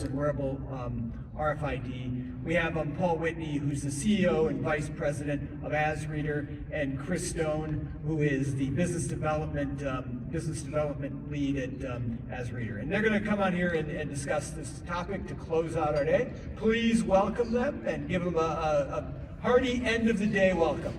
and Wearable RFID. We have Paul Whitney, who's the CEO and Vice President of AsReader, and Kris Doane, who is the business development lead at AsReader. And they're going to come on here and discuss this topic to close out our day. Please welcome them and give them a hearty end of the day welcome.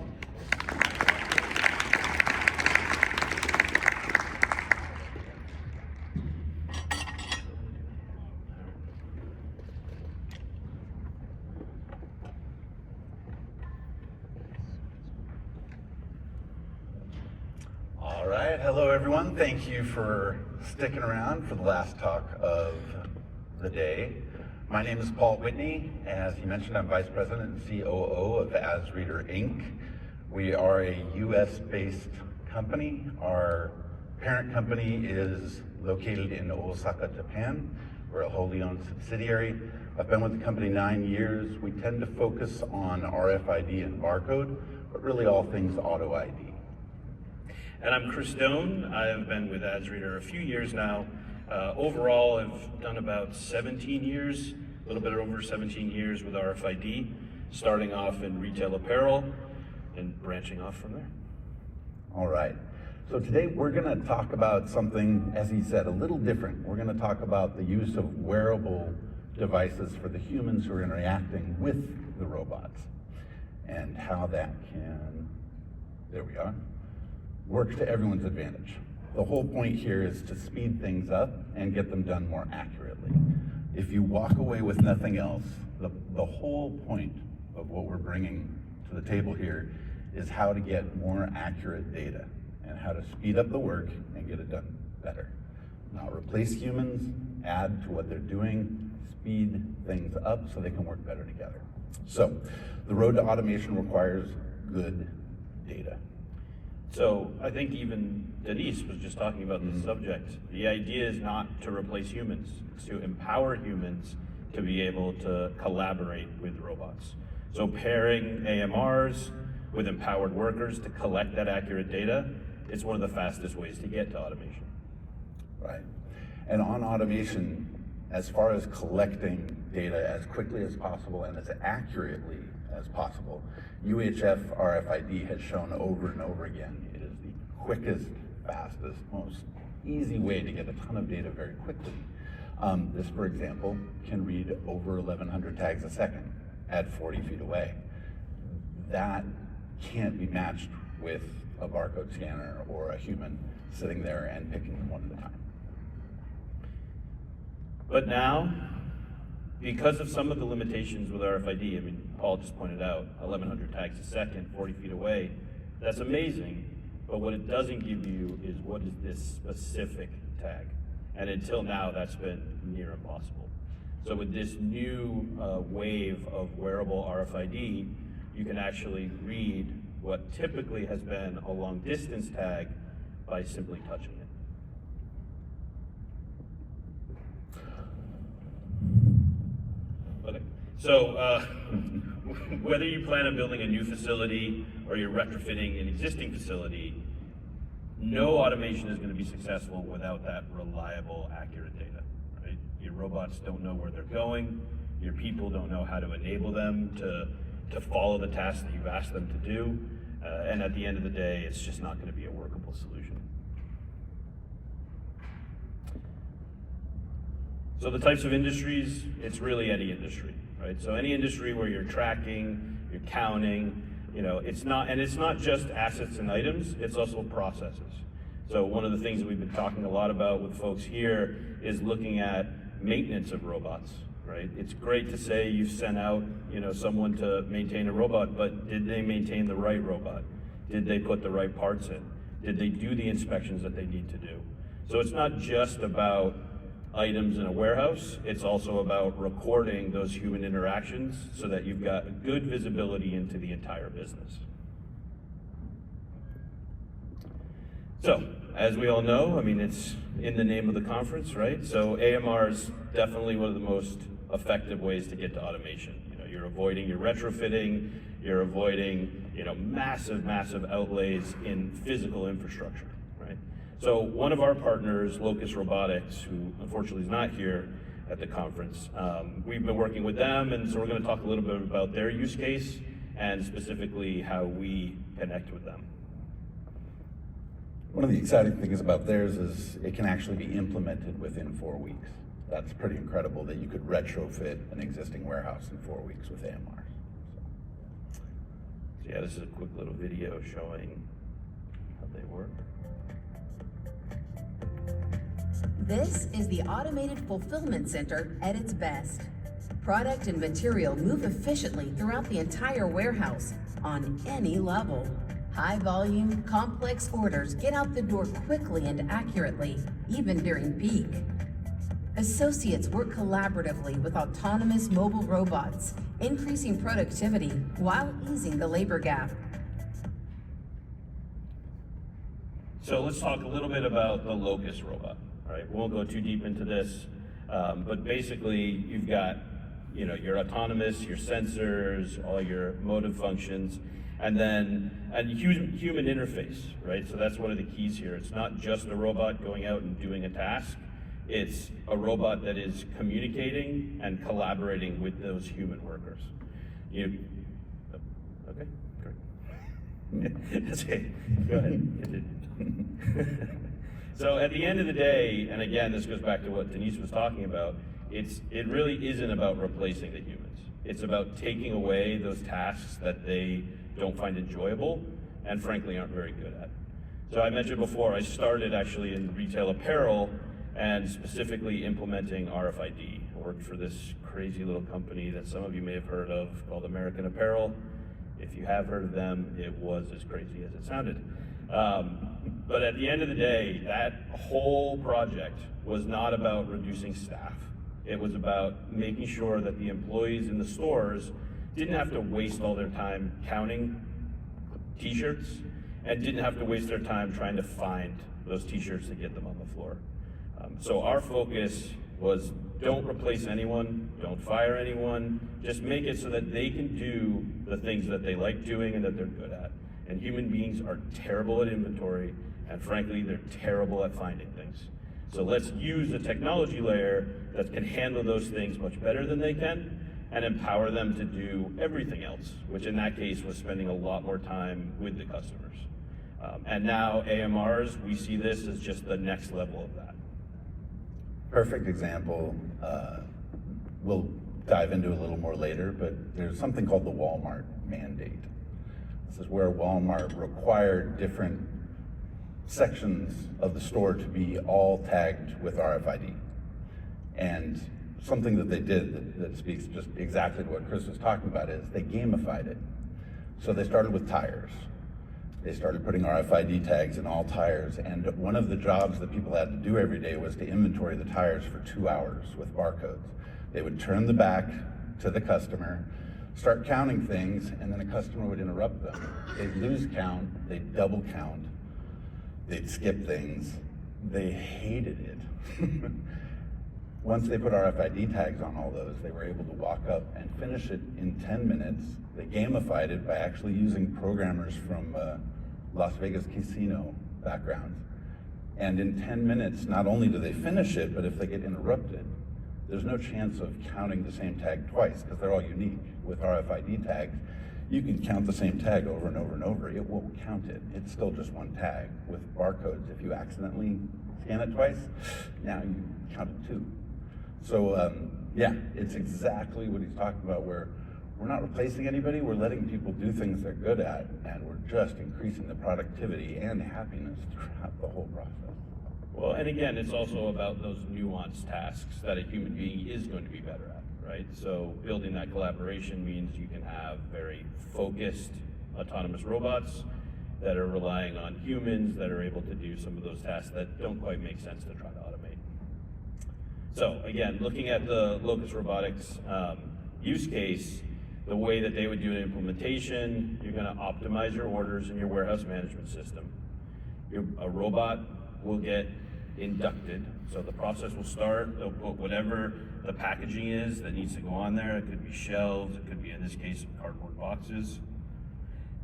All right, hello everyone. Thank you for sticking around for the last talk of the day. My name is Paul Whitney. As you mentioned, I'm Vice President and COO of AsReader Inc. We are a US-based company. Our parent company is located in Osaka, Japan. We're a wholly owned subsidiary. I've been with the company 9 years. We tend to focus on RFID and barcode, but really all things auto ID. And I'm Kris Doane. I've been with AsReader a few years now. Overall, I've done about 17 years, a little bit over 17 years with RFID, starting off in retail apparel and branching off from there. All right. So today we're going to talk about something, as he said, a little different. We're going to talk about the use of wearable devices for the humans who are interacting with the robots and how that can, there we are, work to everyone's advantage. The whole point here is to speed things up and get them done more accurately. If you walk away with nothing else, the whole point of what we're bringing to the table here is how to get more accurate data and how to speed up the work and get it done better. Not replace humans, add to what they're doing, speed things up so they can work better together. So the road to automation requires good data. So I think even Denise was just talking about the subject. The idea is not to replace humans, it's to empower humans to be able to collaborate with robots. So pairing AMRs with empowered workers to collect that accurate data is one of the fastest ways to get to automation. Right. And on automation, as far as collecting data as quickly as possible and as accurately as possible, UHF RFID has shown over and over again it is the quickest, fastest, most easy way to get a ton of data very quickly. This, for example, can read over 1,100 tags a second at 40 feet away. That can't be matched with a barcode scanner or a human sitting there and picking them one at a time. But now, because of some of the limitations with RFID, I mean, Paul just pointed out 1,100 tags a second, 40 feet away, that's amazing, but what it doesn't give you is what is this specific tag. And until now, that's been near impossible. So with this new wave of wearable RFID, you can actually read what typically has been a long distance tag by simply touching it. Okay, so whether you plan on building a new facility or you're retrofitting an existing facility, no automation is going to be successful without that reliable, accurate data. Right? Your robots don't know where they're going. Your people don't know how to enable them to follow the tasks that you've asked them to do. And at the end of the day, it's just not going to be a workable solution. So the types of industries, it's really any industry, right? So any industry where you're tracking, you're counting, you know, it's not just assets and items, it's also processes. So one of the things that we've been talking a lot about with folks here is looking at maintenance of robots, right? It's great to say you've sent out, you know, someone to maintain a robot, but did they maintain the right robot? Did they put the right parts in? Did they do the inspections that they need to do? So it's not just about items in a warehouse, it's also about recording those human interactions so that you've got good visibility into the entire business. So, as we all know, I mean, it's in the name of the conference, right? So AMR is definitely one of the most effective ways to get to automation. You know, you're avoiding your retrofitting, you're avoiding, you know, massive outlays in physical infrastructure, right? So one of our partners, Locus Robotics, who unfortunately is not here, at the conference. We've been working with them, and so we're going to talk a little bit about their use case and specifically how we connect with them. One of the exciting things about theirs is it can actually be implemented within 4 weeks. That's pretty incredible that you could retrofit an existing warehouse in 4 weeks with AMRs. So yeah, this is a quick little video showing how they work. This is the automated fulfillment center at its best. Product and material move efficiently throughout the entire warehouse on any level. High volume, complex orders get out the door quickly and accurately, even during peak. Associates work collaboratively with autonomous mobile robots, increasing productivity while easing the labor gap. So let's talk a little bit about the Locus robot. All right, we won't go too deep into this, but basically you've got, you know, your autonomous, your sensors, all your motive functions, and then human interface, right? So that's one of the keys here. It's not just a robot going out and doing a task. It's a robot that is communicating and collaborating with those human workers. Okay, great. That's okay. Go ahead. So at the end of the day, and again, this goes back to what Denise was talking about, it really isn't about replacing the humans. It's about taking away those tasks that they don't find enjoyable and frankly aren't very good at. So I mentioned before, I started actually in retail apparel and specifically implementing RFID. I worked for this crazy little company that some of you may have heard of called American Apparel. If you have heard of them, it was as crazy as it sounded. But at the end of the day, that whole project was not about reducing staff. It was about making sure that the employees in the stores didn't have to waste all their time counting t-shirts and didn't have to waste their time trying to find those t-shirts to get them on the floor. So our focus was don't replace anyone, don't fire anyone, just make it so that they can do the things that they like doing and that they're good at. And human beings are terrible at inventory, and frankly, they're terrible at finding things. So let's use the technology layer that can handle those things much better than they can and empower them to do everything else, which in that case was spending a lot more time with the customers. And now AMRs, we see this as just the next level of that. Perfect example, we'll dive into a little more later, but there's something called the Walmart mandate. This is where Walmart required different sections of the store to be all tagged with RFID. And something that they did that speaks just exactly to what Kris was talking about is they gamified it. So they started with tires. They started putting RFID tags in all tires, and one of the jobs that people had to do every day was to inventory the tires for 2 hours with barcodes. They would turn the back to the customer, start counting things, and then a customer would interrupt them. They'd lose count, they'd double count, they'd skip things. They hated it. Once they put RFID tags on all those, they were able to walk up and finish it in 10 minutes. They gamified it by actually using programmers from Las Vegas casino backgrounds. And in 10 minutes, not only do they finish it, but if they get interrupted, there's no chance of counting the same tag twice because they're all unique. With RFID tags, you can count the same tag over and over and over. It won't count it. It's still just one tag. With barcodes, if you accidentally scan it twice, now you count it two. So yeah, it's exactly what he's talking about, where we're not replacing anybody, we're letting people do things they're good at, and we're just increasing the productivity and happiness throughout the whole process. Well, and again, it's also about those nuanced tasks that a human being is going to be better at, right? So building that collaboration means you can have very focused autonomous robots that are relying on humans that are able to do some of those tasks that don't quite make sense to try to automate. So again, looking at the Locus Robotics use case, the way that they would do an implementation, you're going to optimize your orders in your warehouse management system. A robot will get inducted, so the process will start. They'll put whatever the packaging is that needs to go on there. It could be shelves, it could be, in this case, some cardboard boxes.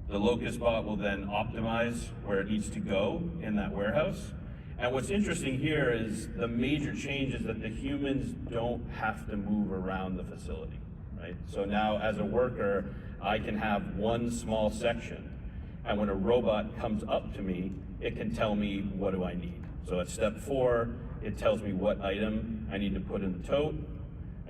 The Locus bot will then optimize where it needs to go in that warehouse, And what's interesting here is the major change is that the humans don't have to move around the facility, right? So now as a worker, I can have one small section, and when a robot comes up to me, it can tell me what do I need. So at step 4, it tells me what item I need to put in the tote.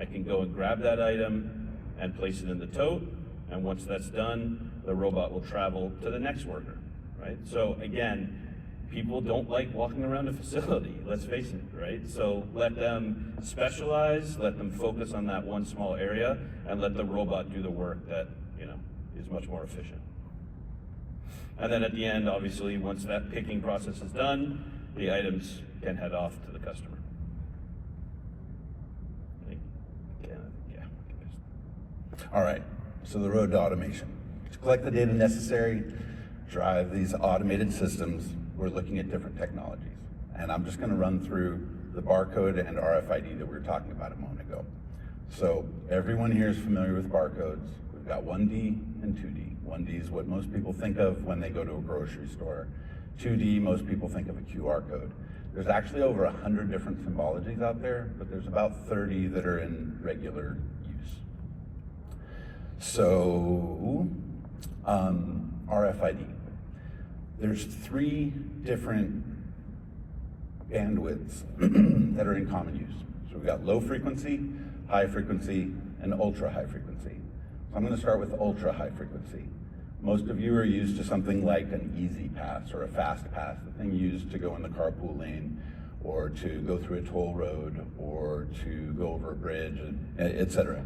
I can go and grab that item and place it in the tote, and once that's done, the robot will travel to the next worker, right? So again, people don't like walking around a facility, let's face it, right? So let them specialize, let them focus on that one small area, and let the robot do the work that, is much more efficient. And then at the end, obviously, once that picking process is done, the items can head off to the customer. All right, so the road to automation. To collect the data necessary, drive these automated systems, we're looking at different technologies. And I'm just gonna run through the barcode and RFID that we were talking about a moment ago. So everyone here is familiar with barcodes. We've got 1D and 2D. 1D is what most people think of when they go to a grocery store. 2D, most people think of a QR code. There's actually over 100 different symbologies out there, but there's about 30 that are in regular use. So, RFID. There's 3 different bandwidths that are in common use. So we've got low frequency, high frequency, and ultra high frequency. So I'm gonna start with ultra high frequency. Most of you are used to something like an easy pass or a fast pass, the thing used to go in the carpool lane or to go through a toll road or to go over a bridge, et cetera.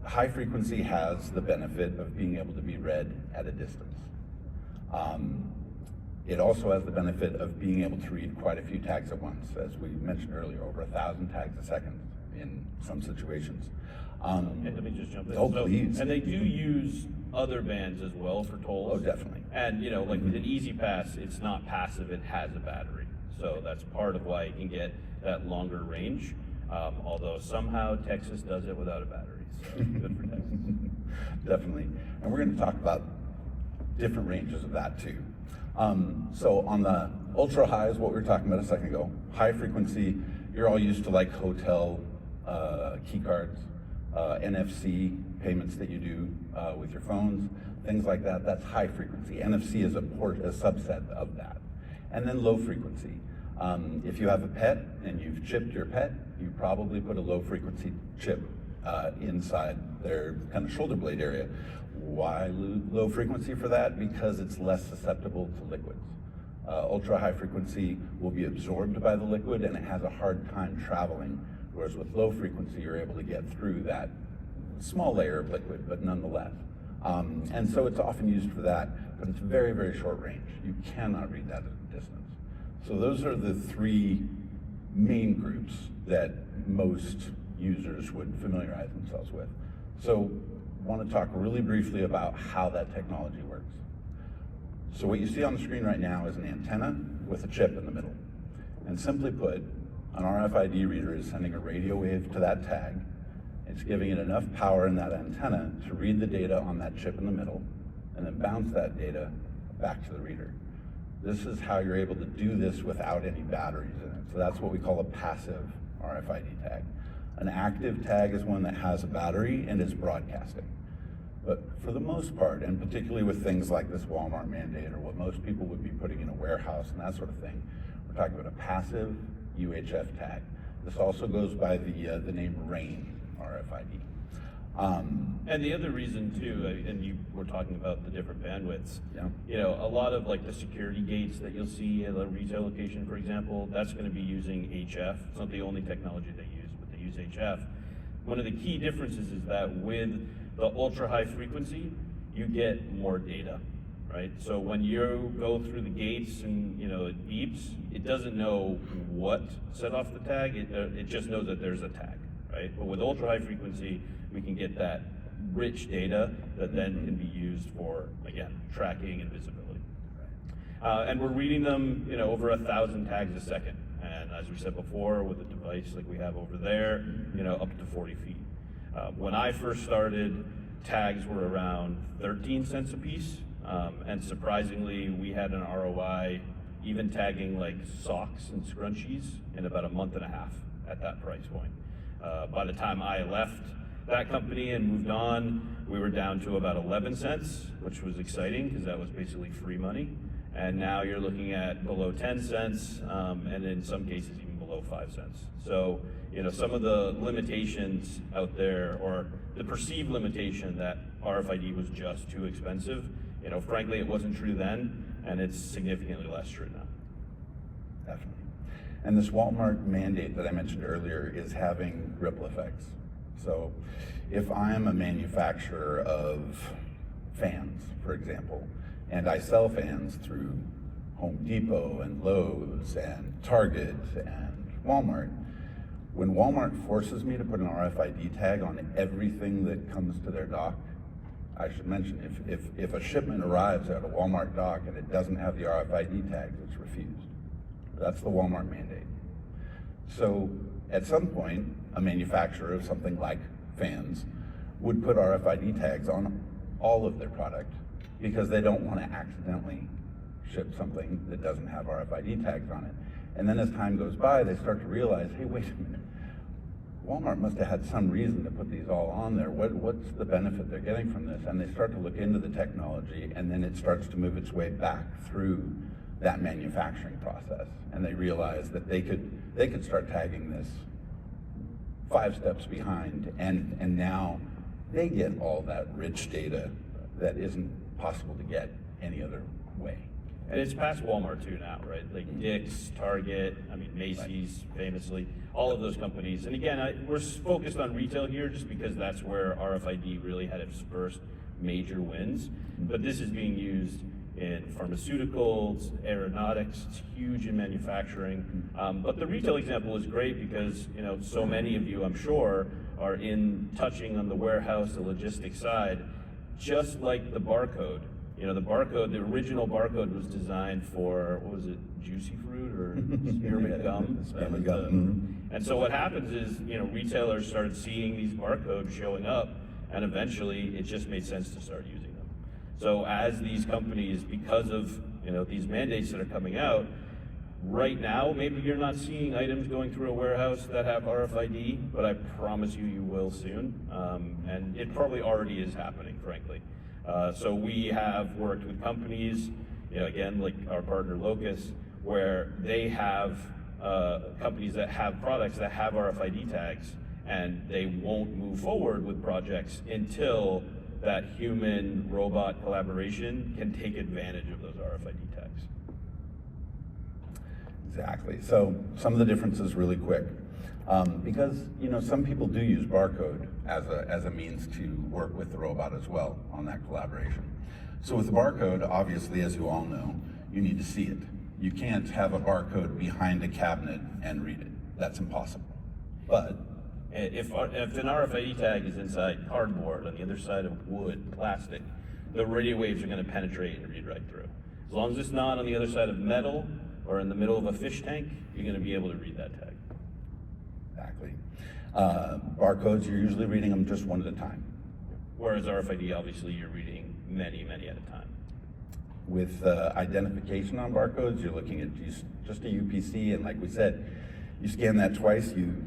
High frequency has the benefit of being able to be read at a distance. It also has the benefit of being able to read quite a few tags at once, as we mentioned earlier, over 1,000 tags a second in some situations. And let me just jump in. Oh, please. And they do use other bands as well for tolls. Oh, definitely. And like with an easy pass, it's not passive, it has a battery. So that's part of why it can get that longer range. Although somehow Texas does it without a battery, so good for Texas. Definitely. And we're going to talk about different ranges of that too. So on the ultra high is what we were talking about a second ago. High frequency, you're all used to like hotel key cards, NFC payments that you do with your phones, things like that. That's high frequency. NFC is a subset of that. And then low frequency. If you have a pet and you've chipped your pet, you probably put a low frequency chip inside their kind of shoulder blade area. Why low frequency for that? Because it's less susceptible to liquids. Ultra high frequency will be absorbed by the liquid and it has a hard time traveling, whereas with low frequency you're able to get through that small layer of liquid, but nonetheless. And so it's often used for that, but it's very, very short range. You cannot read that at a distance. So those are the 3 main groups that most users would familiarize themselves with. So I want to talk really briefly about how that technology works. So what you see on the screen right now is an antenna with a chip in the middle. And simply put, an RFID reader is sending a radio wave to that tag. It's giving it enough power in that antenna to read the data on that chip in the middle and then bounce that data back to the reader. This is how you're able to do this without any batteries in it. So that's what we call a passive RFID tag. An active tag is one that has a battery and is broadcasting. But for the most part, and particularly with things like this Walmart mandate or what most people would be putting in a warehouse and that sort of thing, we're talking about a passive UHF tag. This also goes by the name RAIN RFID. And the other reason too, and you were talking about the different bandwidths. Yeah. A lot of like the security gates that you'll see at a retail location, for example, that's going to be using HF. It's not the only technology they use, but they use HF. One of the key differences is that with the ultra high frequency, you get more data, right? So when you go through the gates and it beeps, it doesn't know what set off the tag. It just knows that there's a tag, right? But with ultra high frequency, we can get that rich data that then can be used for, again, tracking and visibility. And we're reading them, over 1,000 tags a second. And as we said before, with a device like we have over there, up to 40 feet. When I first started, tags were around 13 cents a piece. And surprisingly, we had an ROI even tagging like socks and scrunchies in about a month and a half at that price point. By the time I left that company and moved on, we were down to about 11 cents, which was exciting because that was basically free money. And now you're looking at below 10 cents, and in some cases even below 5 cents. So, you know, some of the limitations out there, or the perceived limitation that RFID was just too expensive, you know, frankly, it wasn't true then, and it's significantly less true now. Definitely. And this Walmart mandate that I mentioned earlier is having ripple effects. So if I'm a manufacturer of fans, for example, and I sell fans through Home Depot and Lowe's and Target and Walmart, when Walmart forces me to put an RFID tag on everything that comes to their dock, I should mention, if a shipment arrives at a Walmart dock and it doesn't have the RFID tags, it's refused. That's the Walmart mandate. So at some point, a manufacturer of something like fans would put RFID tags on all of their product because they don't want to accidentally ship something that doesn't have RFID tags on it. And then as time goes by, they start to realize, hey, wait a minute, Walmart must have had some reason to put these all on there. What's the benefit they're getting from this? And they start to look into the technology, and then it starts to move its way back through that manufacturing process. And they realize that they could start tagging this 5 steps behind, and now they get all that rich data that isn't possible to get any other way. And it's past Walmart too now, right? Like Dick's, Target, I mean Macy's, famously, all of those companies. And again, we're focused on retail here just because that's where RFID really had its first major wins. But this is being used in pharmaceuticals, aeronautics, it's huge in manufacturing. But the retail example is great because, you know, so many of you, I'm sure, are touching on the warehouse, the logistics side, just like the barcode. You know, the original barcode was designed for, what was it, juicy fruit or spearmint gum? Spearmint gum. And so what happens is, you know, retailers started seeing these barcodes showing up, and eventually it just made sense to start using them. So as these companies, because of, you know, these mandates that are coming out, right now, maybe you're not seeing items going through a warehouse that have RFID, but I promise you will soon. And it probably already is happening, frankly. So we have worked with companies, you know, again, like our partner Locus, where they have companies that have products that have RFID tags, and they won't move forward with projects until that human-robot collaboration can take advantage of those RFID tags. Exactly. So some of the differences really quick. Because, you know, some people do use barcode as a means to work with the robot as well on that collaboration. So with the barcode, obviously, as you all know, you need to see it. You can't have a barcode behind a cabinet and read it. That's impossible. But if an RFID tag is inside cardboard, on the other side of wood, plastic, the radio waves are going to penetrate and read right through. As long as it's not on the other side of metal or in the middle of a fish tank, you're going to be able to read that tag. Exactly. Barcodes, you're usually reading them just one at a time. Whereas RFID, obviously, you're reading many, many at a time. With identification on barcodes, you're looking at just a UPC, and like we said, you scan that twice, you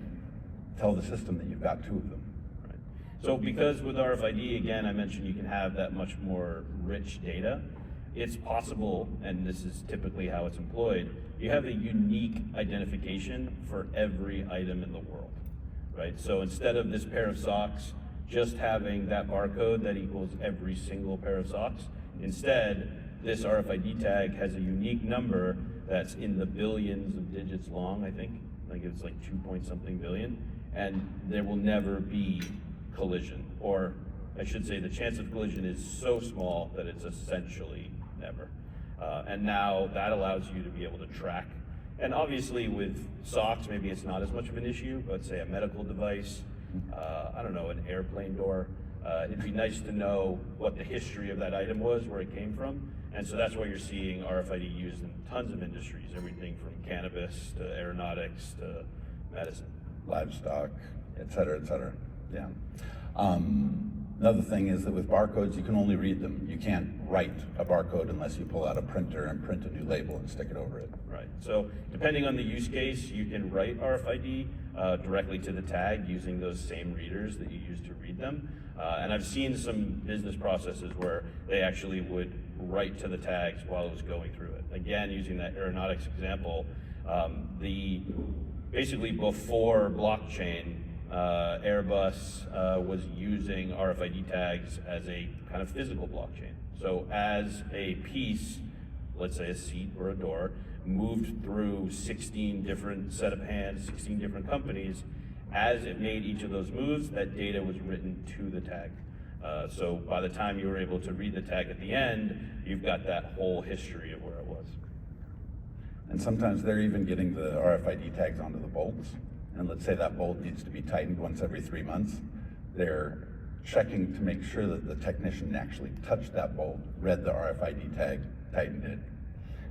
tell the system that you've got 2 of them. Right. So because with RFID, again, I mentioned you can have that much more rich data, it's possible, and this is typically how it's employed, you have a unique identification for every item in the world, right? So instead of this pair of socks just having that barcode that equals every single pair of socks, instead, this RFID tag has a unique number that's in the billions of digits long, I think it's like 2-point-something billion, and there will never be collision, or I should say the chance of collision is so small that it's essentially never. And now that allows you to be able to track. And obviously with socks, maybe it's not as much of an issue, but say a medical device, I don't know, an airplane door, it'd be nice to know what the history of that item was, where it came from. And so that's why you're seeing RFID used in tons of industries, everything from cannabis to aeronautics to medicine. Livestock, et cetera, et cetera. Yeah. Another thing is that with barcodes, you can only read them. You can't write a barcode unless you pull out a printer and print a new label and stick it over it. Right. So depending on the use case, you can write RFID directly to the tag using those same readers that you use to read them. And I've seen some business processes where they actually would write to the tags while it was going through it. Again, using that aeronautics example, basically before blockchain, Airbus was using RFID tags as a kind of physical blockchain. So as a piece, let's say a seat or a door, moved through 16 different set of hands, 16 different companies, as it made each of those moves, that data was written to the tag. So by the time you were able to read the tag at the end, you've got that whole history of where it was. And sometimes they're even getting the RFID tags onto the bolts. And let's say that bolt needs to be tightened once every 3 months. They're checking to make sure that the technician actually touched that bolt, read the RFID tag, tightened it,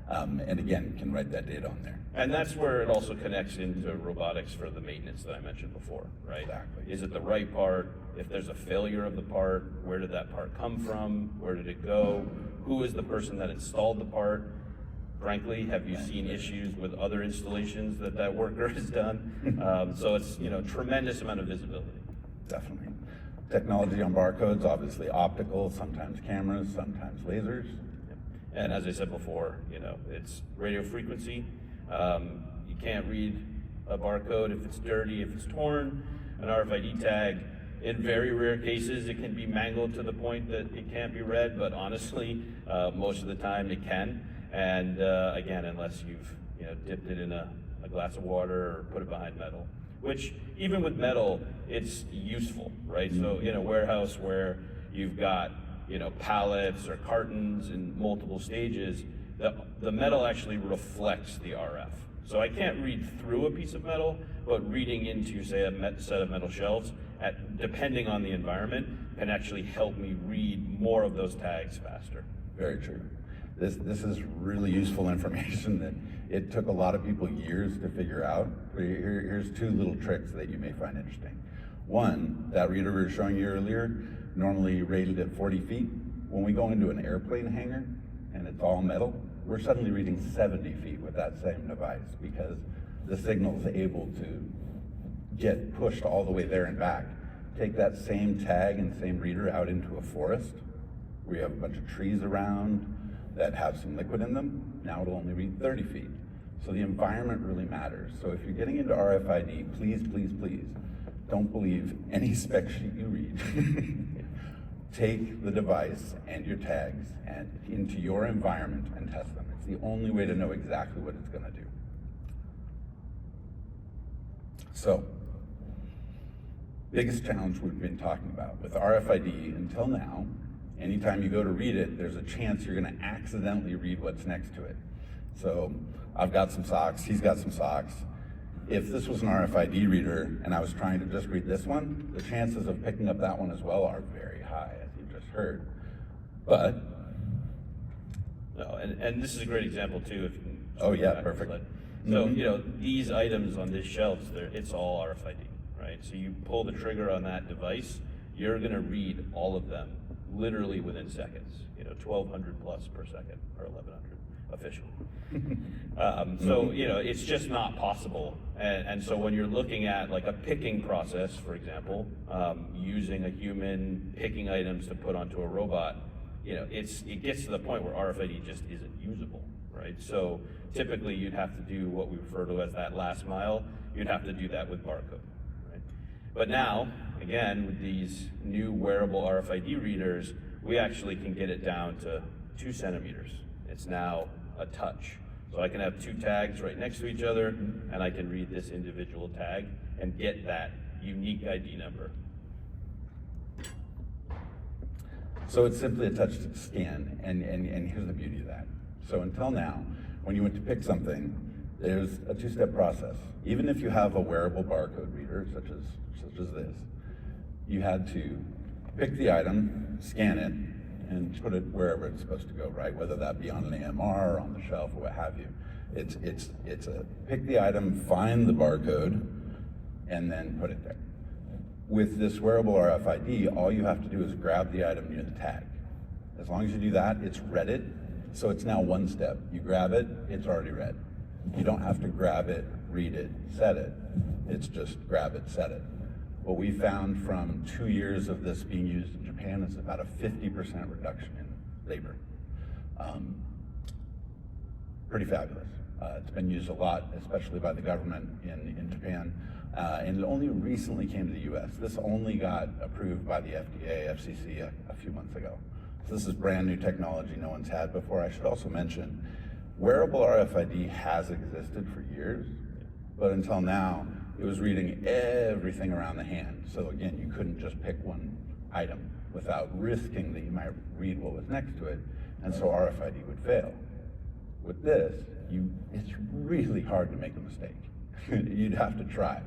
and again, can write that data on there. And that's where it also connects into robotics for the maintenance that I mentioned before, right? Exactly. Is it the right part? If there's a failure of the part, where did that part come from? Where did it go? Who is the person that installed the part? Frankly, have you seen issues with other installations that worker has done? So it's, tremendous amount of visibility. Definitely. Technology on barcodes, obviously optical, sometimes cameras, sometimes lasers. And as I said before, it's radio frequency. You can't read a barcode if it's dirty, if it's torn. An RFID tag, in very rare cases, it can be mangled to the point that it can't be read, but honestly, most of the time it can. And again, unless you've dipped it in a glass of water or put it behind metal, which even with metal, it's useful, right? So in a warehouse where you've got pallets or cartons in multiple stages, the metal actually reflects the RF. So I can't read through a piece of metal, but reading into, say, a set of metal shelves, depending on the environment, can actually help me read more of those tags faster. Very true. This is really useful information that it took a lot of people years to figure out. Here's 2 little tricks that you may find interesting. One, that reader we were showing you earlier, normally rated at 40 feet. When we go into an airplane hangar and it's all metal, we're suddenly reading 70 feet with that same device because the signal is able to get pushed all the way there and back. Take that same tag and same reader out into a forest where you have a bunch of trees around that have some liquid in them. Now it'll only read 30 feet. So the environment really matters. So if you're getting into RFID, please, please, please, don't believe any spec sheet you read. Take the device and your tags and into your environment and test them. It's the only way to know exactly what it's going to do. So, biggest challenge we've been talking about with RFID until now, anytime you go to read it, there's a chance you're going to accidentally read what's next to it. So I've got some socks, he's got some socks. If this was an RFID reader and I was trying to just read this one, the chances of picking up that one as well are very high, as you just heard. But no, and this is a great example too. If you can oh yeah, perfect. So these items on this shelves, it's all RFID, right? So you pull the trigger on that device, you're going to read all of them literally within seconds. 1,200 plus per second or 1,100 officially. So it's just not possible. And so when you're looking at like a picking process, for example, using a human picking items to put onto a robot, it gets to the point where RFID just isn't usable, right? So typically you'd have to do what we refer to as that last mile. You'd have to do that with barcode, right? But now, again, with these new wearable RFID readers, we actually can get it down to 2 centimeters. It's now a touch. So I can have 2 tags right next to each other, and I can read this individual tag and get that unique ID number. So it's simply a touch scan, and here's the beauty of that. So until now, when you went to pick something, there's a 2-step process. Even if you have a wearable barcode reader, such as this, you had to pick the item, scan it, and put it wherever it's supposed to go, right? Whether that be on an AMR, on the shelf, or what have you. It's a pick the item, find the barcode, and then put it there. With this wearable RFID, all you have to do is grab the item near the tag. As long as you do that, it's read it, so it's now one step. You grab it, it's already read. You don't have to grab it, read it, set it. It's just grab it, set it. What we found from 2 years of this being used in Japan is about a 50% reduction in labor. Pretty fabulous. It's been used a lot, especially by the government in Japan, and it only recently came to the US. This only got approved by the FDA, FCC a few months ago. So this is brand new technology no one's had before. I should also mention, wearable RFID has existed for years, but until now, it was reading everything around the hand. So again, you couldn't just pick one item without risking that you might read what was next to it, and so RFID would fail. With this, it's really hard to make a mistake. You'd have to try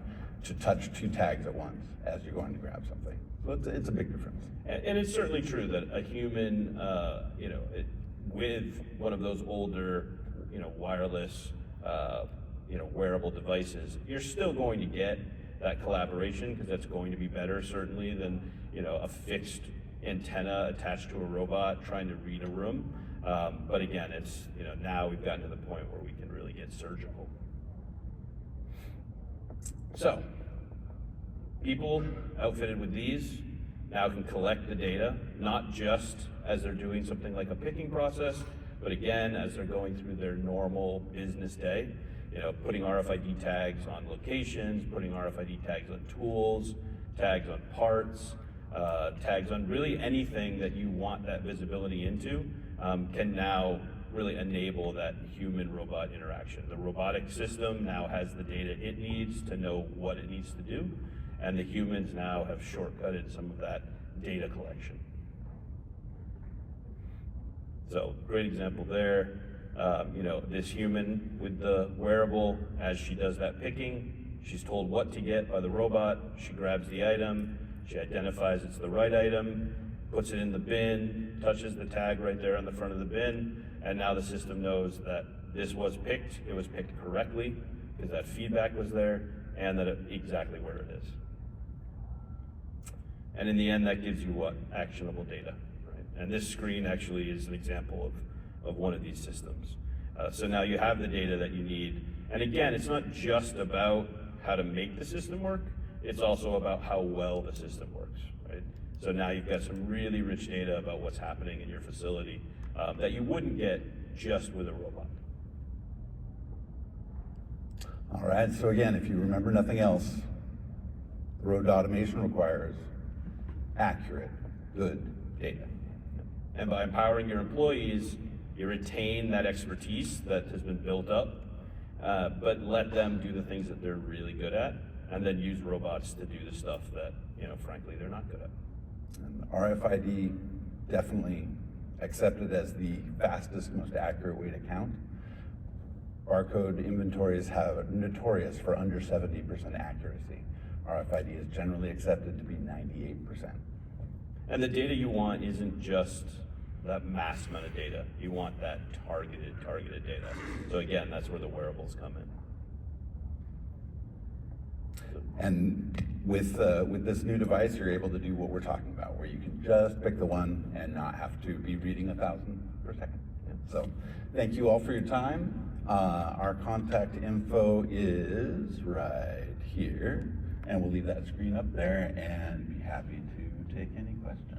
to touch 2 tags at once as you're going to grab something. So it's a big difference. And it's certainly true that a human, with one of those older, wireless, wearable devices, you're still going to get that collaboration, because that's going to be better certainly than, a fixed antenna attached to a robot trying to read a room. But again, it's, now we've gotten to the point where we can really get surgical. So, people outfitted with these now can collect the data, not just as they're doing something like a picking process, but again, as they're going through their normal business day, putting RFID tags on locations, putting RFID tags on tools, tags on parts, tags on really anything that you want that visibility into, can now really enable that human-robot interaction. The robotic system now has the data it needs to know what it needs to do, and the humans now have shortcutted some of that data collection. So, great example there. This human with the wearable, as she does that picking, she's told what to get by the robot, she grabs the item, she identifies it's the right item, puts it in the bin, touches the tag right there on the front of the bin, and now the system knows that this was picked, it was picked correctly, because that feedback was there, and that exactly where it is. And in the end, that gives you what? Actionable data, right? And this screen actually is an example of one of these systems. So now you have the data that you need. And again, it's not just about how to make the system work, it's also about how well the system works, right? So now you've got some really rich data about what's happening in your facility that you wouldn't get just with a robot. All right, so again, if you remember nothing else, road automation requires accurate, good data. And by empowering your employees, you retain that expertise that has been built up, but let them do the things that they're really good at, and then use robots to do the stuff that, frankly, they're not good at. And RFID definitely accepted as the fastest, most accurate way to count. Barcode inventories have notorious for under 70% accuracy. RFID is generally accepted to be 98%. And the data you want isn't just that mass amount of data. You want that targeted data. So again, that's where the wearables come in. And with this new device, you're able to do what we're talking about, where you can just pick the one and not have to be reading 1,000 per second. So thank you all for your time. Our contact info is right here, and we'll leave that screen up there and be happy to take any questions.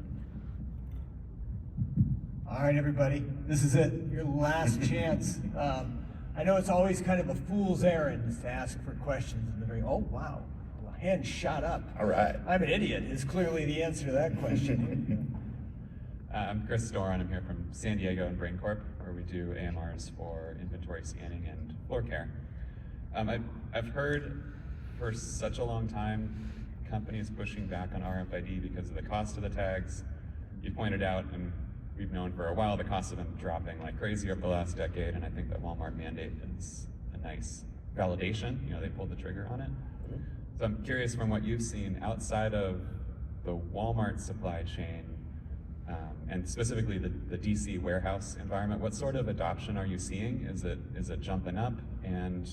All right, everybody, this is it, your last chance. I know it's always kind of a fool's errand to ask for questions in the very, oh wow, well, hand shot up. All right. I'm an idiot is clearly the answer to that question. I'm Kris Doane. I'm here from San Diego and Brain Corp, where we do AMRs for inventory scanning and floor care. I've heard for such a long time companies pushing back on RFID because of the cost of the tags. You pointed out, and we've known for a while, the costs have been dropping like crazy over the last decade, and I think that Walmart mandate is a nice validation. They pulled the trigger on it. So I'm curious, from what you've seen outside of the Walmart supply chain, and specifically the DC warehouse environment, what sort of adoption are you seeing? Is it jumping up? And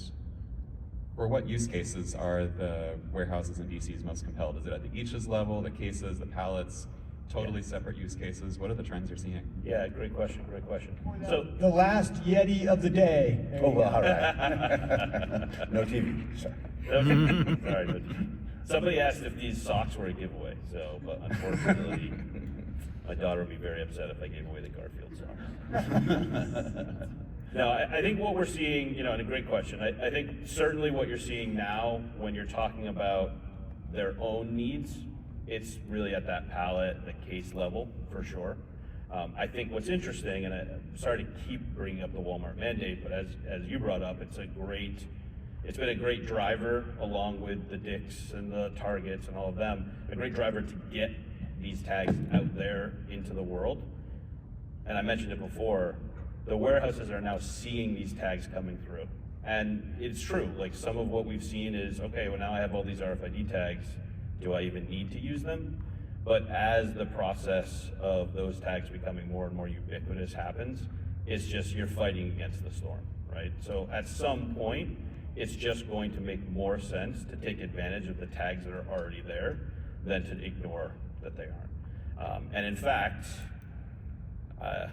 for what use cases are the warehouses and DCs most compelled? Is it at the each's level, the cases, the pallets, totally separate use cases? What are the trends you're seeing? Yeah, great question, great question. So, The last Yeti of the day. There Oh, you go. well, all right. No TV, sorry. okay. Sorry, but somebody asked if these socks were a giveaway, so, but unfortunately, my daughter would be very upset if I gave away the Garfield socks. No, I think what we're seeing, and a great question, I think certainly what you're seeing now when you're talking about their own needs, it's really at that pallet, the case level, for sure. I think what's interesting, and I'm sorry to keep bringing up the Walmart mandate, but as you brought up, it's been a great driver, along with the Dick's and the Targets and all of them, a great driver to get these tags out there into the world. And I mentioned it before, the warehouses are now seeing these tags coming through. And it's true, like some of what we've seen is, okay, well now I have all these RFID tags, do I even need to use them? But as the process of those tags becoming more and more ubiquitous happens, it's just you're fighting against the storm, right? So at some point, it's just going to make more sense to take advantage of the tags that are already there than to ignore that they aren't. And in fact, I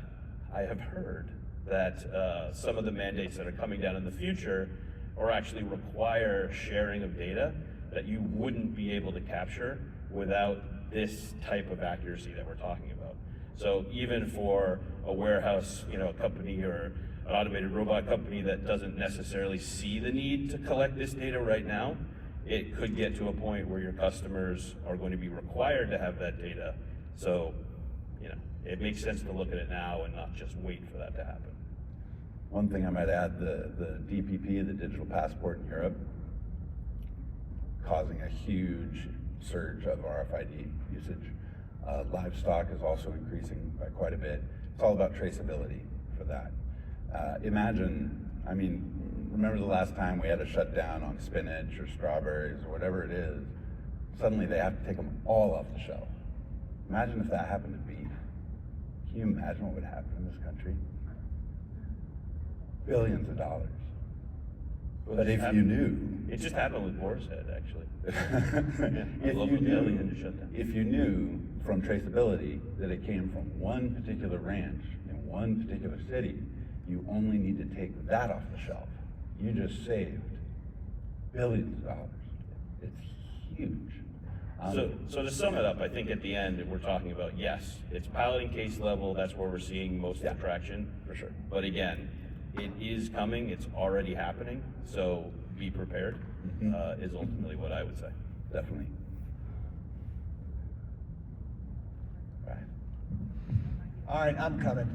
have heard that some of the mandates that are coming down in the future or actually require sharing of data that you wouldn't be able to capture without this type of accuracy that we're talking about. So even for a warehouse, a company or an automated robot company that doesn't necessarily see the need to collect this data right now, it could get to a point where your customers are going to be required to have that data. So, it makes sense to look at it now and not just wait for that to happen. One thing I might add, the DPP, the digital passport in Europe, causing a huge surge of RFID usage. Livestock is also increasing by quite a bit. It's all about traceability for that. Remember the last time we had a shutdown on spinach or strawberries or whatever it is, suddenly they have to take them all off the shelf. Imagine if that happened to beef. Can you imagine what would happen in this country? Billions of dollars. Well, But if you knew, it just happened with Boar's Head, actually. if you knew from traceability that it came from one particular ranch in one particular city, you only need to take that off the shelf. You just saved billions of dollars. It's huge. So to sum it up, I think at the end we're talking about, yes, it's piloting case level, that's where we're seeing most of the traction. For sure. But again, it is coming, it's already happening, so be prepared, is ultimately what I would say. Definitely. Right. All right, I'm coming.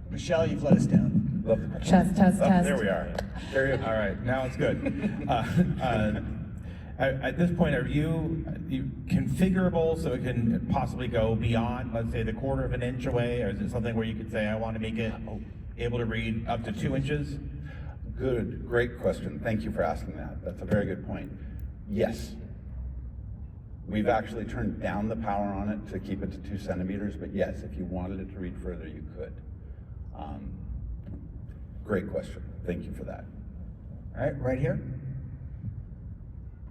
Michelle, you've let us down. Love the question. Test, test, test. There we are. All right, now it's good. At this point, are you configurable so it can possibly go beyond, let's say, the 1/4 of an inch away, or is it something where you could say, I want to make it able to read up to 2 inches? Good, great question. Thank you for asking that. That's a very good point. Yes. We've actually turned down the power on it to keep it to 2 centimeters, but yes, if you wanted it to read further, you could. Great question. Thank you for that. All right, right here.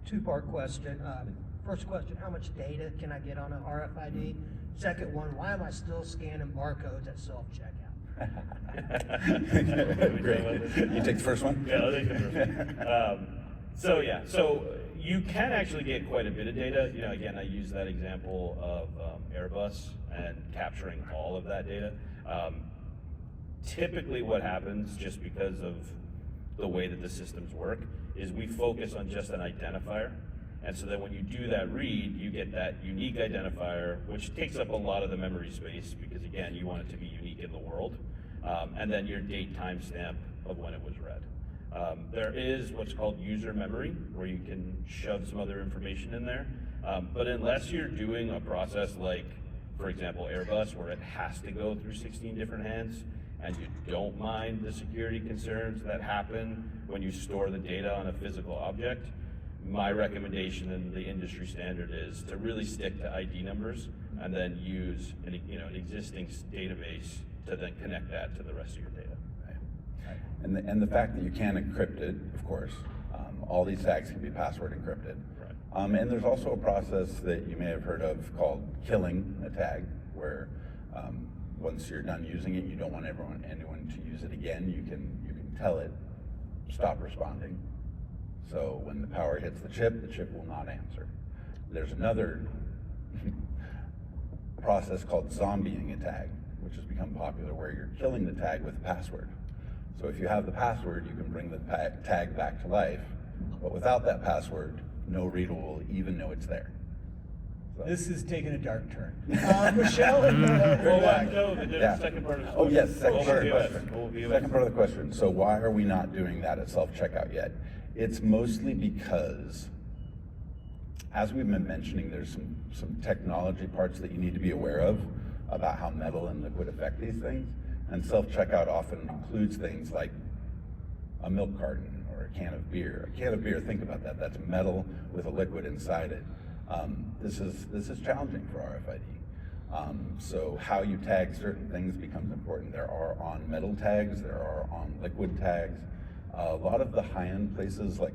Two-part question. First question, how much data can I get on an RFID? Second one, why am I still scanning barcodes at self-checkout? Great. You take the first one? Yeah, I'll take the first one. So you can actually get quite a bit of data. Again, I use that example of Airbus and capturing all of that data. Typically what happens, just because of the way that the systems work, is we focus on just an identifier. And so then when you do that read, you get that unique identifier, which takes up a lot of the memory space because, again, you want it to be unique in the world. And then your date timestamp of when it was read. There is what's called user memory, where you can shove some other information in there. But unless you're doing a process like, for example, Airbus, where it has to go through 16 different hands, and you don't mind the security concerns that happen when you store the data on a physical object, my recommendation and the industry standard is to really stick to ID numbers and then use an existing database to then connect that to the rest of your data. And the fact that you can encrypt it, of course, All these tags can be password encrypted. Right. And there's also a process that you may have heard of called killing a tag, where once you're done using it, you don't want anyone to use it again. You can tell it stop responding. So when the power hits the chip will not answer. There's another process called zombieing a tag, which has become popular, where you're killing the tag with a password. So if you have the password, you can bring the tag back to life, but without that password, no reader will even know it's there. So. This is taking a dark turn. Michelle? Well, back. no, the Yeah. second part of the Oh question. yes, second part of the OVS. question. OVS. Second part of the question. So why are we not doing that at self-checkout yet? It's mostly because, as we've been mentioning, there's some technology parts that you need to be aware of about how metal and liquid affect these things. And self-checkout often includes things like a milk carton or a can of beer. A can of beer, think about that. That's metal with a liquid inside it. This is challenging for RFID. So how you tag certain things becomes important. There are on metal tags, there are on liquid tags. A lot of the high-end places like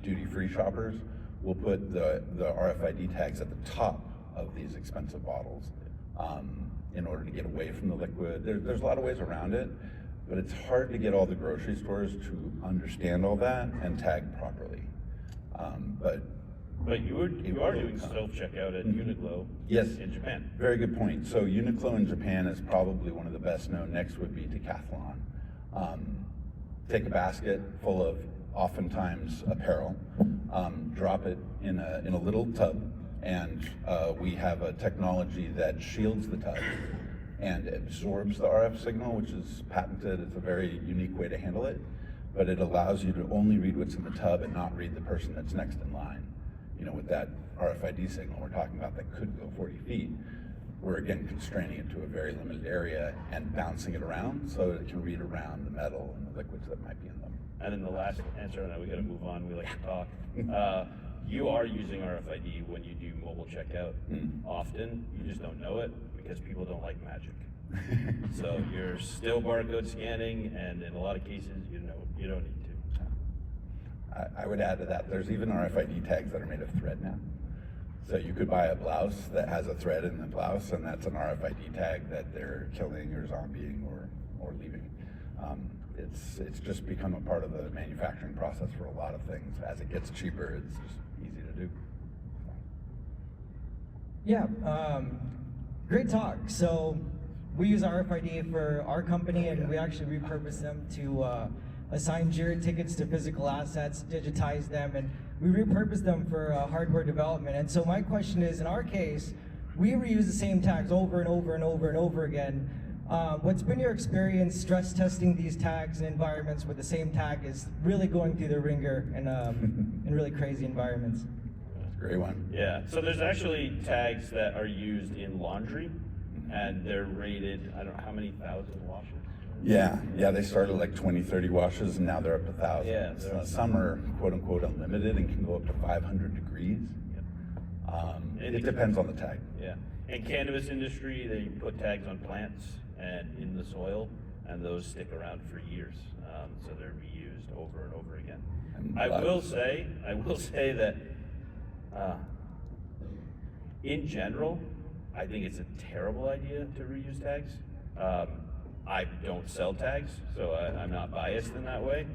duty-free shoppers will put the RFID tags at the top of these expensive bottles in order to get away from the liquid. There's a lot of ways around it, but it's hard to get all the grocery stores to understand all that and tag properly. But you are doing self-checkout at Uniqlo Yes. in Japan. Very good point. So Uniqlo in Japan is probably one of the best known. Next would be Decathlon. Take a basket full of oftentimes apparel, drop it in a little tub, and we have a technology that shields the tub and absorbs the RF signal, which is patented. It's a very unique way to handle it, but it allows you to only read what's in the tub and not read the person that's next in line. You know, with that RFID signal we're talking about that could go 40 feet, we're again constraining it to a very limited area and bouncing it around so that it can read around the metal and the liquids that might be in them. And then the last answer, and then we got to move on. We like to talk. You are using RFID when you do mobile checkout often. You just don't know it because people don't like magic. So you're still barcode scanning, and in a lot of cases, you don't need to. I would add to that, there's even RFID tags that are made of thread now. So you could buy a blouse that has a thread in the blouse, and that's an RFID tag that they're killing or zombieing or leaving. It's just become a part of the manufacturing process for a lot of things. As it gets cheaper, it's just easy to do. Yeah, great talk. So we use RFID for our company, and we actually repurpose them to assign JIRA tickets to physical assets, digitize them, and we repurpose them for hardware development. And so my question is, in our case, we reuse the same tags over and over and over and over again. What's been your experience stress testing these tags in environments where the same tag is really going through the ringer in really crazy environments? That's a great one. Yeah, so there's actually tags that are used in laundry, and they're rated, I don't know how many thousand washes. Yeah, they started like 20, 30 washes, and now they're up to thousands. Yeah, they're up. Some are quote unquote unlimited and can go up to 500 degrees. It depends on the tag. Yeah, in cannabis industry, they put tags on plants and in the soil, and those stick around for years. So they're reused over and over again. And I will say that in general, I think it's a terrible idea to reuse tags. I don't sell tags, so I'm not biased in that way.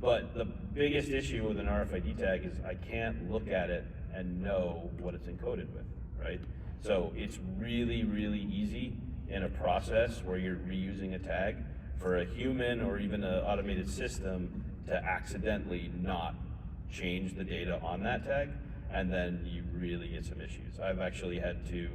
But the biggest issue with an RFID tag is I can't look at it and know what it's encoded with, right? So it's really, really easy in a process where you're reusing a tag for a human or even an automated system to accidentally not change the data on that tag, and then you really get some issues. I've actually had to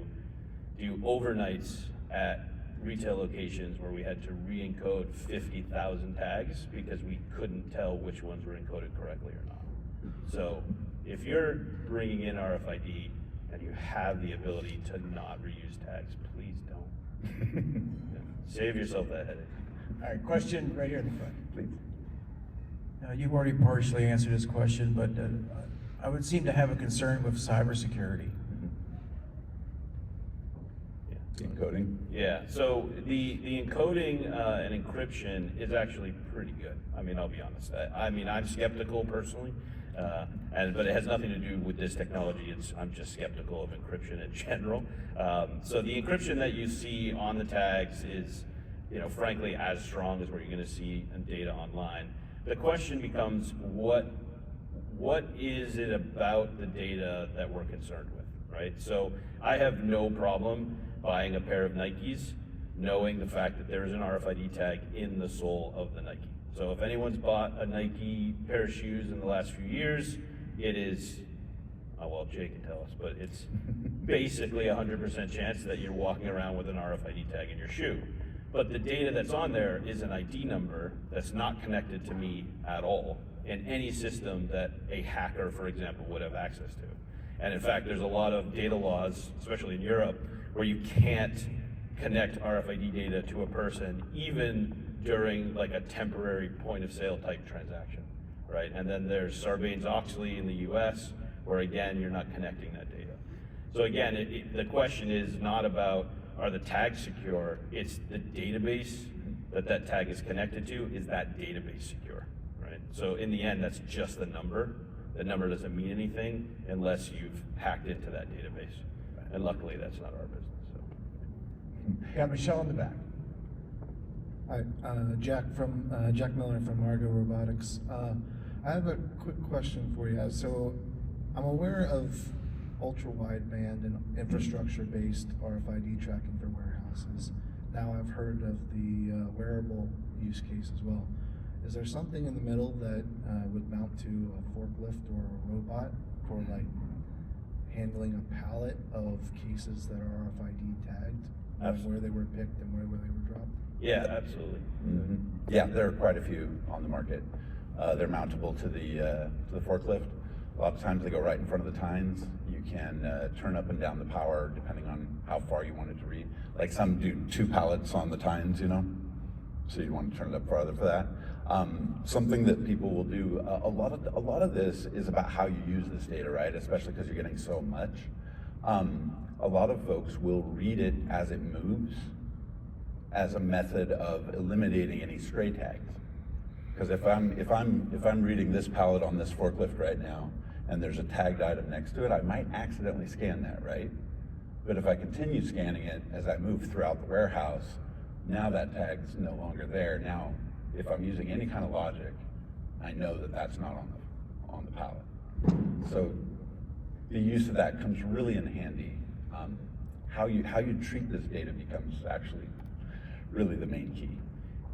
do overnights at retail locations where we had to re-encode 50,000 tags because we couldn't tell which ones were encoded correctly or not. So if you're bringing in RFID and you have the ability to not reuse tags, please don't. Save yourself that headache. All right, question right here in the front. Please. You've already partially answered this question, but I would seem to have a concern with cybersecurity. Encoding? Yeah, so the encoding and encryption is actually pretty good. I mean, I'll be honest. I'm skeptical personally, but it has nothing to do with this technology. I'm just skeptical of encryption in general. So the encryption that you see on the tags is, frankly, as strong as what you're going to see in data online. The question becomes, what is it about the data that we're concerned with, right? So I have no problem buying a pair of Nikes, knowing the fact that there's an RFID tag in the sole of the Nike. So if anyone's bought a Nike pair of shoes in the last few years, it is, well, Jay can tell us, but it's basically 100% chance that you're walking around with an RFID tag in your shoe. But the data that's on there is an ID number that's not connected to me at all in any system that a hacker, for example, would have access to. And in fact, there's a lot of data laws, especially in Europe, where you can't connect RFID data to a person even during like a temporary point of sale type transaction, right? And then there's Sarbanes-Oxley in the US, where again, you're not connecting that data. So again, the question is not about, are the tags secure? It's the database that tag is connected to, is that database secure, right? So in the end, that's just the number. The number doesn't mean anything unless you've hacked into that database. And luckily, that's not our business. So. Got Michelle in the back. Hi, Jack Miller from Argo Robotics. I have a quick question for you. So I'm aware of ultra-wideband and infrastructure-based RFID tracking for warehouses. Now I've heard of the wearable use case as well. Is there something in the middle that would mount to a forklift or a robot for like handling a pallet of cases that are RFID tagged, where they were picked and where they were dropped? Yeah, absolutely. Mm-hmm. Yeah, there are quite a few on the market. They're mountable to the forklift. A lot of times they go right in front of the tines. You can turn up and down the power depending on how far you want it to read. Like some do 2 pallets on the tines, so you want to turn it up farther for that. Something that people will do, a lot of this is about how you use this data, right? Especially because you're getting so much. A lot of folks will read it as it moves as a method of eliminating any stray tags. Because if I'm reading this pallet on this forklift right now, and there's a tagged item next to it, I might accidentally scan that, right? But if I continue scanning it as I move throughout the warehouse, now that tag's no longer there. Now, if I'm using any kind of logic, I know that that's not on the pallet. So the use of that comes really in handy. How you treat this data becomes actually really the main key.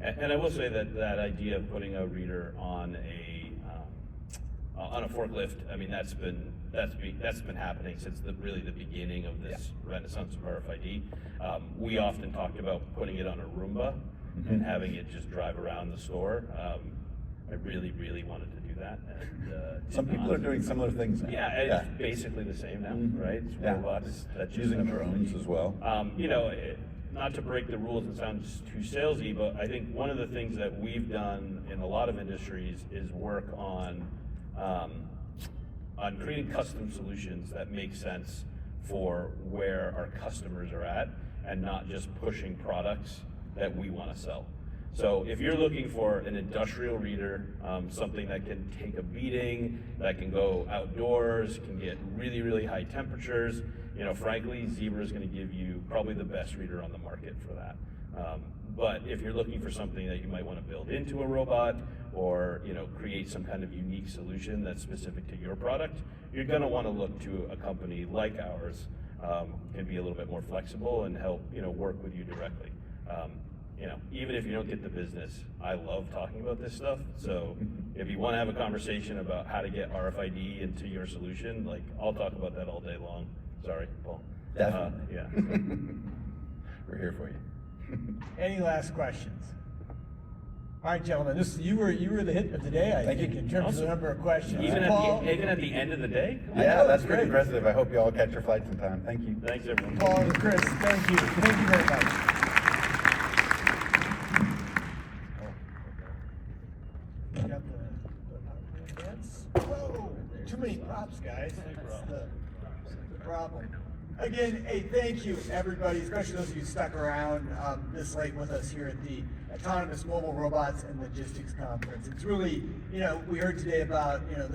And I will say that idea of putting a reader on a forklift, I mean, that's been happening since the beginning of this renaissance of RFID. We often talked about putting it on a Roomba and having it just drive around the store. I really, really wanted to do that. And, some people are doing similar things now. Yeah, it's basically the same now, right? It's robots that using drones as well. Not to break the rules and sound too salesy, but I think one of the things that we've done in a lot of industries is work on creating custom solutions that make sense for where our customers are at and not just pushing products that we want to sell. So if you're looking for an industrial reader, something that can take a beating, that can go outdoors, can get really, really high temperatures, frankly, Zebra is going to give you probably the best reader on the market for that. But if you're looking for something that you might want to build into a robot or create some kind of unique solution that's specific to your product, you're going to want to look to a company like ours, can be a little bit more flexible and help work with you directly. Even if you don't get the business, I love talking about this stuff. So if you want to have a conversation about how to get RFID into your solution, I'll talk about that all day long. Sorry, Paul. Definitely. Yeah. We're here for you. Any last questions? All right, gentlemen, you were the hit of the day, I think, in terms of the number of questions. Even at the end of the day? Yeah, that's pretty impressive. I hope you all catch your flights in time. Thank you. Thanks, everyone. Paul and Kris, thank you. Thank you very much. Got the whoa, too many props, guys. That's the problem. Again, hey, thank you, everybody, especially those of you who stuck around this late with us here at the Autonomous Mobile Robots and Logistics Conference. It's really, we heard today about,